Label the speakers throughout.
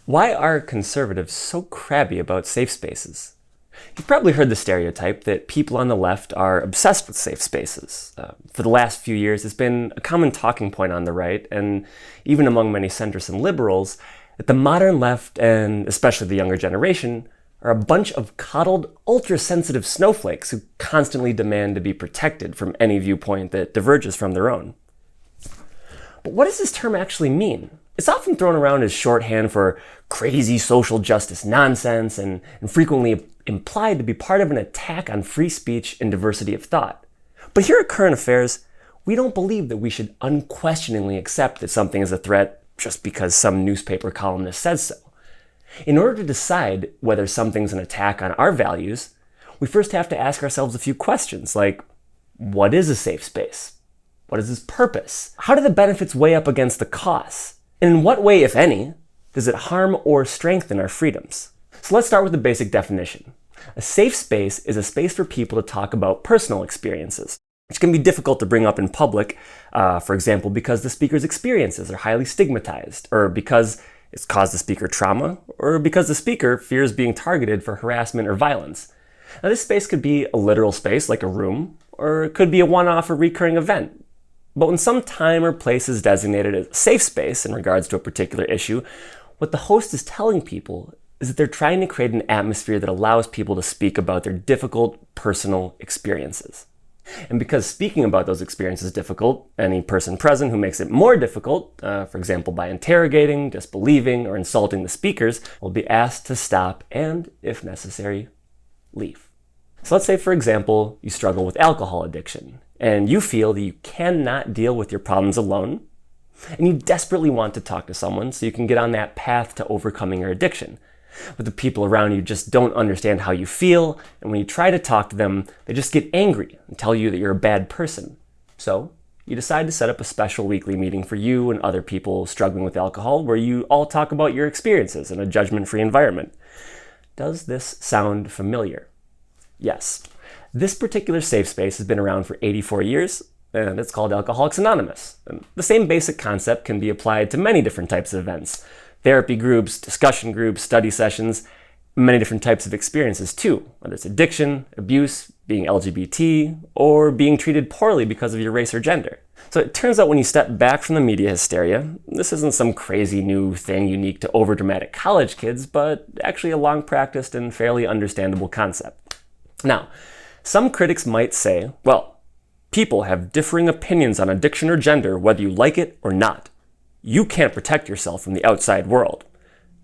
Speaker 1: Why are conservatives so crabby about safe spaces? You've probably heard the stereotype that people on the left are obsessed with safe spaces. For the last few years, it's been a common talking point on the right, and even among many centrists and liberals, that the modern left, and especially the younger generation, are a bunch of coddled, ultra-sensitive snowflakes who constantly demand to be protected from any viewpoint that diverges from their own. But what does this term actually mean? It's often thrown around as shorthand for crazy social justice nonsense and frequently implied to be part of an attack on free speech and diversity of thought. But here at Current Affairs, we don't believe that we should unquestioningly accept that something is a threat just because some newspaper columnist says so. In order to decide whether something's an attack on our values, we first have to ask ourselves a few questions like, what is a safe space? What is its purpose? How do the benefits weigh up against the costs? And in what way, if any, does it harm or strengthen our freedoms? So let's start with the basic definition. A safe space is a space for people to talk about personal experiences, which can be difficult to bring up in public, for example, because the speaker's experiences are highly stigmatized, or because it's caused the speaker trauma, or because the speaker fears being targeted for harassment or violence. Now, this space could be a literal space, like a room, or it could be a one-off or recurring event. But when some time or place is designated as a safe space in regards to a particular issue, what the host is telling people is that they're trying to create an atmosphere that allows people to speak about their difficult personal experiences. And because speaking about those experiences is difficult, any person present who makes it more difficult, for example by interrogating, disbelieving, or insulting the speakers, will be asked to stop and, if necessary, leave. So let's say, for example, you struggle with alcohol addiction, and you feel that you cannot deal with your problems alone, and you desperately want to talk to someone so you can get on that path to overcoming your addiction. But the people around you just don't understand how you feel, and when you try to talk to them, they just get angry and tell you that you're a bad person. So you decide to set up a special weekly meeting for you and other people struggling with alcohol where you all talk about your experiences in a judgment-free environment. Does this sound familiar? Yes. This particular safe space has been around for 84 years, and it's called Alcoholics Anonymous. And the same basic concept can be applied to many different types of events. Therapy groups, discussion groups, study sessions, many different types of experiences too, whether it's addiction, abuse, being LGBT, or being treated poorly because of your race or gender. So it turns out when you step back from the media hysteria, this isn't some crazy new thing unique to overdramatic college kids, but actually a long-practiced and fairly understandable concept. Now, some critics might say, well, people have differing opinions on addiction or gender, whether you like it or not. You can't protect yourself from the outside world.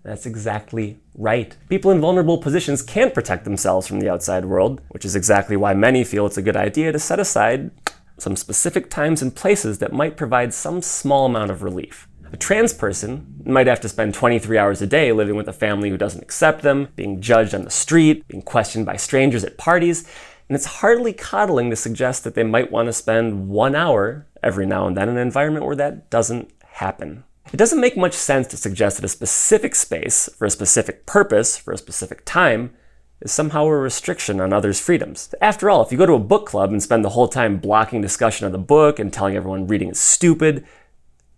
Speaker 1: That's exactly right. People in vulnerable positions can't protect themselves from the outside world, which is exactly why many feel it's a good idea to set aside some specific times and places that might provide some small amount of relief. A trans person might have to spend 23 hours a day living with a family who doesn't accept them, being judged on the street, being questioned by strangers at parties, and it's hardly coddling to suggest that they might want to spend 1 hour every now and then in an environment where that doesn't happen. It doesn't make much sense to suggest that a specific space, for a specific purpose, for a specific time, is somehow a restriction on others' freedoms. After all, if you go to a book club and spend the whole time blocking discussion of the book and telling everyone reading is stupid,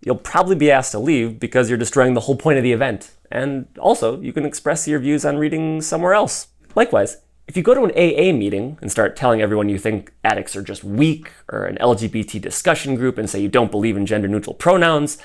Speaker 1: you'll probably be asked to leave because you're destroying the whole point of the event. And also, you can express your views on reading somewhere else. Likewise, if you go to an AA meeting and start telling everyone you think addicts are just weak, or an LGBT discussion group and say you don't believe in gender-neutral pronouns,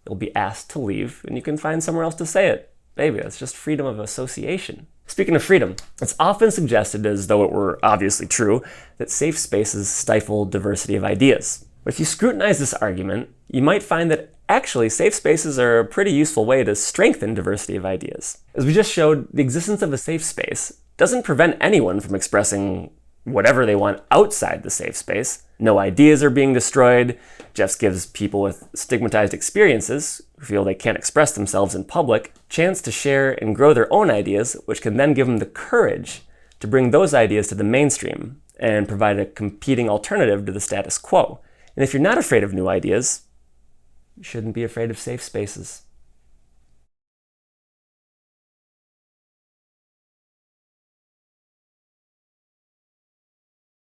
Speaker 1: you'll be asked to leave and you can find somewhere else to say it. Maybe that's just freedom of association. Speaking of freedom, it's often suggested, as though it were obviously true, that safe spaces stifle diversity of ideas. But if you scrutinize this argument, you might find that actually safe spaces are a pretty useful way to strengthen diversity of ideas. As we just showed, the existence of a safe space doesn't prevent anyone from expressing whatever they want outside the safe space. No ideas are being destroyed, just gives people with stigmatized experiences who feel they can't express themselves in public chance to share and grow their own ideas, which can then give them the courage to bring those ideas to the mainstream and provide a competing alternative to the status quo. And if you're not afraid of new ideas, you shouldn't be afraid of safe spaces.